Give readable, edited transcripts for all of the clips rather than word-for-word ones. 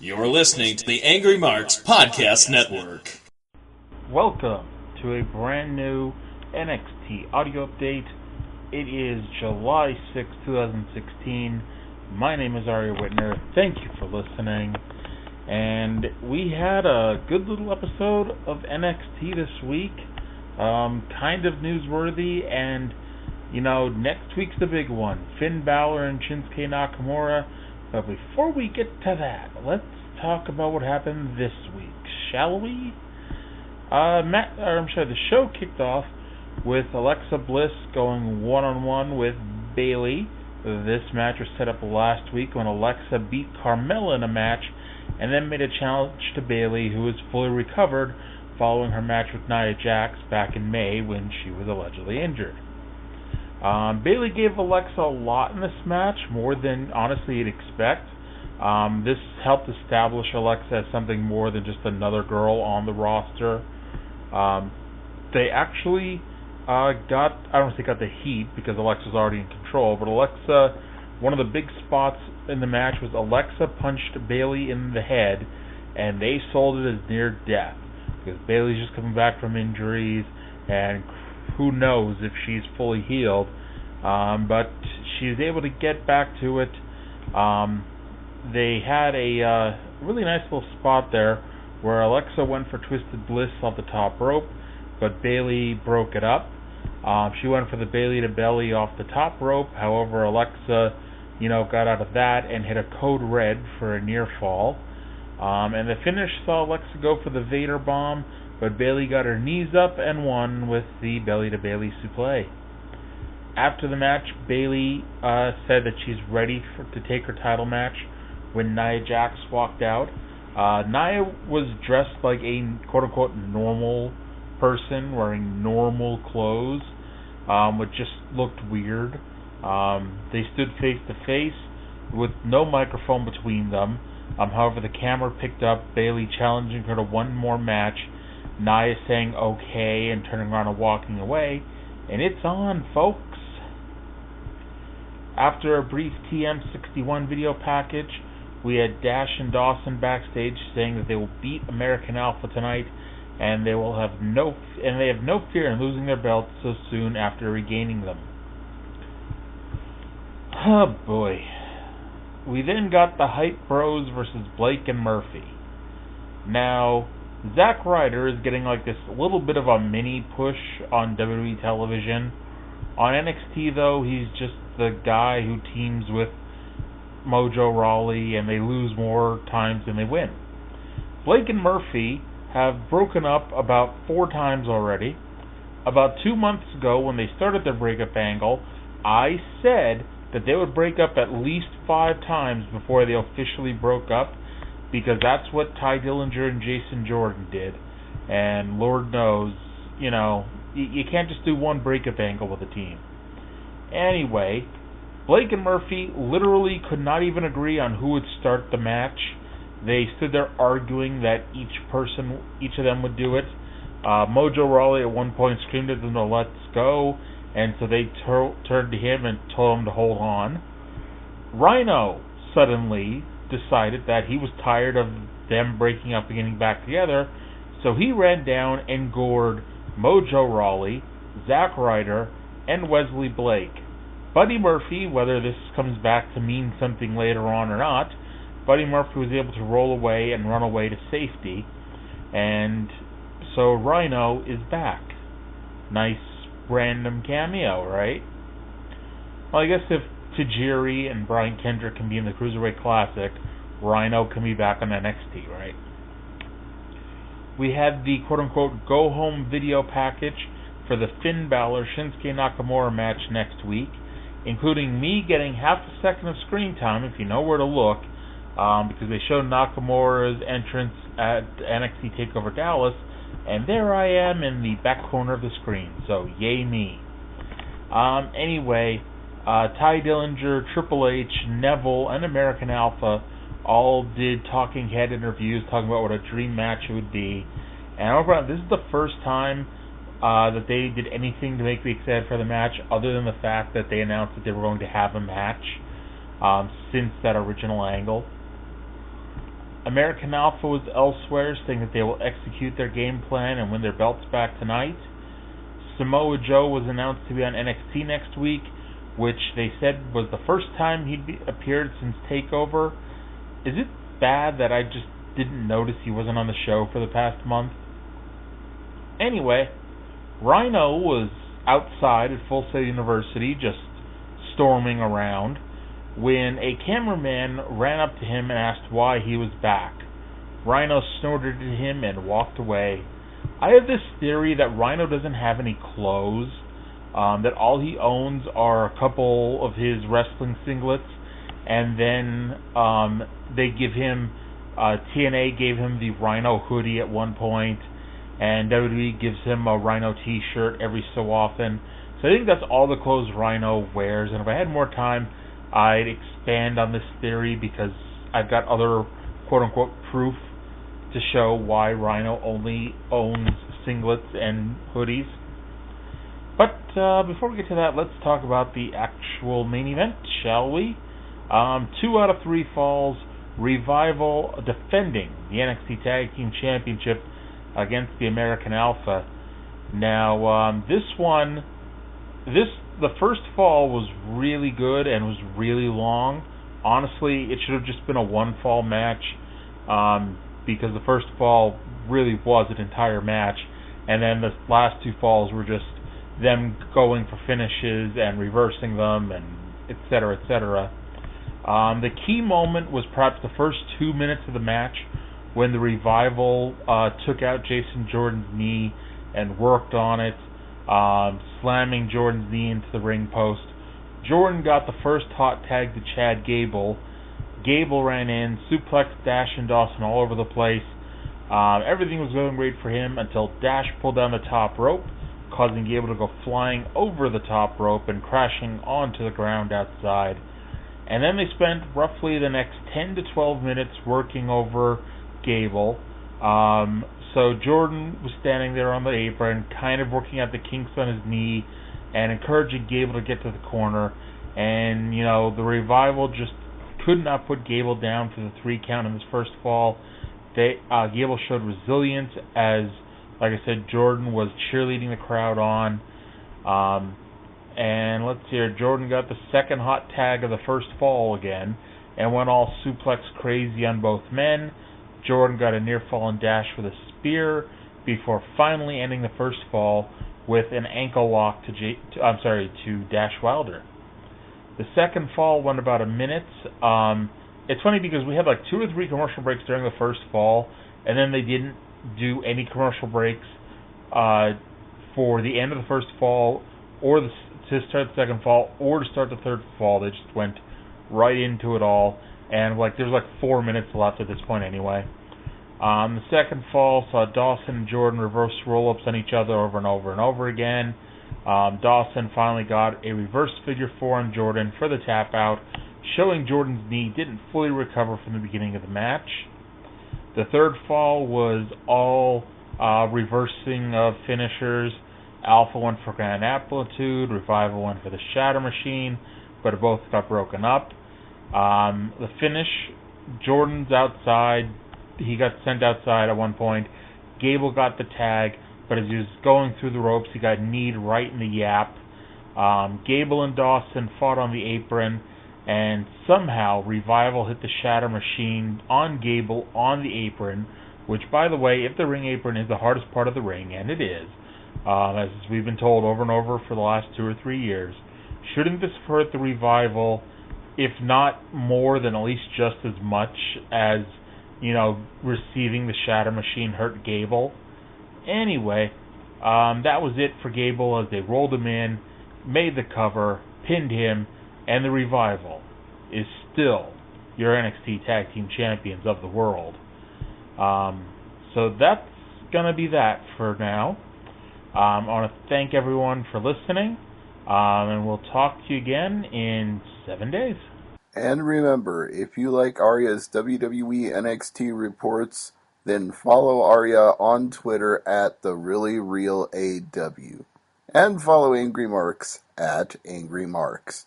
You're listening to the Angry Marks Podcast Network. Welcome to a brand new NXT audio update. It is July 6, 2016. My name is Arya Whitner. Thank you for listening. And we had a good little episode of NXT this week. Kind of newsworthy, and next week's the big one. Finn Balor and Shinsuke Nakamura. But before we get to that, let's talk about what happened this week, shall we? The show kicked off with Alexa Bliss going one-on-one with Bayley. This match was set up last week when Alexa beat Carmella in a match and then made a challenge to Bayley, who was fully recovered following her match with Nia Jax back in May when she was allegedly injured. Bayley gave Alexa a lot in this match, more than honestly you'd expect. This helped establish Alexa as something more than just another girl on the roster. They actually I don't think got the heat because Alexa's already in control, but Alexa, one of the big spots in the match was Alexa punched Bayley in the head, and they sold it as near death, because Bayley's just coming back from injuries, and who knows if she's fully healed, but she was able to get back to it. They had a really nice little spot there where Alexa went for Twisted Bliss off the top rope, but Bayley broke it up. She went for the Bayley to belly off the top rope. However, Alexa, got out of that and hit a code red for a near fall. And the finish saw Alexa go for the Vader bomb, but Bayley got her knees up and won with the belly to Bayley suplex. After the match, Bayley said that she's ready to take her title match when Nia Jax walked out. Nia was dressed like a quote-unquote normal person, wearing normal clothes, which just looked weird. They stood face to face with no microphone between them. However, the camera picked up Bayley challenging her to one more match, Nia saying okay and turning around and walking away, and it's on, folks. After a brief TM61 video package, we had Dash and Dawson backstage saying that they will beat American Alpha tonight, and they have no fear in losing their belts so soon after regaining them. Oh boy. We then got the Hype Bros versus Blake and Murphy. Now, Zack Ryder is getting like this little bit of a mini push on WWE television. On NXT though, he's just the guy who teams with Mojo Rawley, and they lose more times than they win. Blake and Murphy have broken up about 4 times already. About 2 months ago, when they started their breakup angle, I said that they would break up at least 5 times before they officially broke up, because that's what Ty Dillinger and Jason Jordan did. And Lord knows, you can't just do one breakup angle with a team. Anyway, Blake and Murphy literally could not even agree on who would start the match. They stood there arguing that each of them would do it. Mojo Rawley at one point screamed at them to let's go, and so they turned to him and told him to hold on. Rhino suddenly decided that he was tired of them breaking up and getting back together, so he ran down and gored Mojo Rawley, Zack Ryder, and Wesley Blake. Buddy Murphy, whether this comes back to mean something later on or not, Buddy Murphy was able to roll away and run away to safety, and so Rhino is back. Nice random cameo, right? Well, I guess if Tajiri and Brian Kendrick can be in the Cruiserweight Classic, Rhino can be back on NXT, right? We had the quote-unquote go-home video package for the Finn Balor Shinsuke Nakamura match next week, including me getting half a second of screen time, if you know where to look, because they showed Nakamura's entrance at NXT TakeOver Dallas, and there I am in the back corner of the screen, so yay me. Anyway, Ty Dillinger, Triple H, Neville, and American Alpha all did talking head interviews talking about what a dream match it would be, and overall, this is the first time that they did anything to make me excited for the match, other than the fact that they announced that they were going to have a match since that original angle. American Alpha was elsewhere, saying that they will execute their game plan and win their belts back tonight. Samoa Joe was announced to be on NXT next week, which they said was the first time he'd appeared since TakeOver. Is it bad that I just didn't notice he wasn't on the show for the past month? Anyway, Rhino was outside at Full Sail University, just storming around, when a cameraman ran up to him and asked why he was back. Rhino snorted at him and walked away. I have this theory that Rhino doesn't have any clothes, that all he owns are a couple of his wrestling singlets, and then they give him, TNA gave him the Rhino hoodie at one point, and WWE gives him a Rhino t-shirt every so often. So I think that's all the clothes Rhino wears, and if I had more time, I'd expand on this theory, because I've got other quote-unquote proof to show why Rhino only owns singlets and hoodies. But before we get to that, let's talk about the actual main event, shall we? 2 out of 3 falls. Revival defending the NXT Tag Team Championship against the American Alpha. Now, the first fall was really good and was really long. Honestly, it should have just been a 1-fall match, because the first fall really was an entire match, and then the last 2 falls were just them going for finishes and reversing them, and etc., etc. The key moment was perhaps the first 2 minutes of the match, when the Revival took out Jason Jordan's knee and worked on it, slamming Jordan's knee into the ring post. Jordan got the first hot tag to Chad Gable. Gable ran in, suplex Dash and Dawson all over the place. Everything was going great for him until Dash pulled down the top rope, causing Gable to go flying over the top rope and crashing onto the ground outside. And then they spent roughly the next 10 to 12 minutes working over Gable. So Jordan was standing there on the apron, kind of working out the kinks on his knee and encouraging Gable to get to the corner. And, the Revival just could not put Gable down for the 3 count in this first fall. Gable showed resilience as, like I said, Jordan was cheerleading the crowd on. And let's see here, Jordan got the second hot tag of the first fall again and went all suplex crazy on both men. Jordan got a near fall and Dash with a spear before finally ending the first fall with an ankle lock to Dash Wilder. The second fall went about a minute. It's funny because we had like 2 or 3 commercial breaks during the first fall, and then they didn't do any commercial breaks for the end of the first fall, or to start the second fall, or to start the third fall. They just went right into it all, and there's 4 minutes left at this point anyway. The second fall saw Dawson and Jordan reverse roll-ups on each other over and over and over again. Dawson finally got a reverse figure 4 on Jordan for the tap out, showing Jordan's knee didn't fully recover from the beginning of the match. The third fall was all reversing of finishers. Alpha went for Grand Amplitude, Revival went for the Shatter Machine, but both got broken up. The finish, Jordan's outside. He got sent outside at one point. Gable got the tag, but as he was going through the ropes, he got kneed right in the yap. Gable and Dawson fought on the apron, and somehow Revival hit the Shatter Machine on Gable on the apron, which, by the way, if the ring apron is the hardest part of the ring, and it is, as we've been told over and over for the last 2 or 3 years, shouldn't this hurt the Revival, if not more than at least just as much as, receiving the Shatter Machine hurt Gable? Anyway, that was it for Gable as they rolled him in, made the cover, pinned him, and the Revival is still your NXT Tag Team Champions of the world. So that's going to be that for now. I want to thank everyone for listening, and we'll talk to you again in 7 days. And remember, if you like Arya's WWE NXT reports, then follow Arya on Twitter at TheReallyRealAW. And follow Angry Marks at AngryMarks.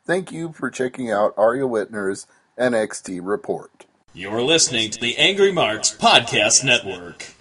Thank you for checking out Arya Whitner's NXT report. You're listening to the Angry Marks Podcast Network.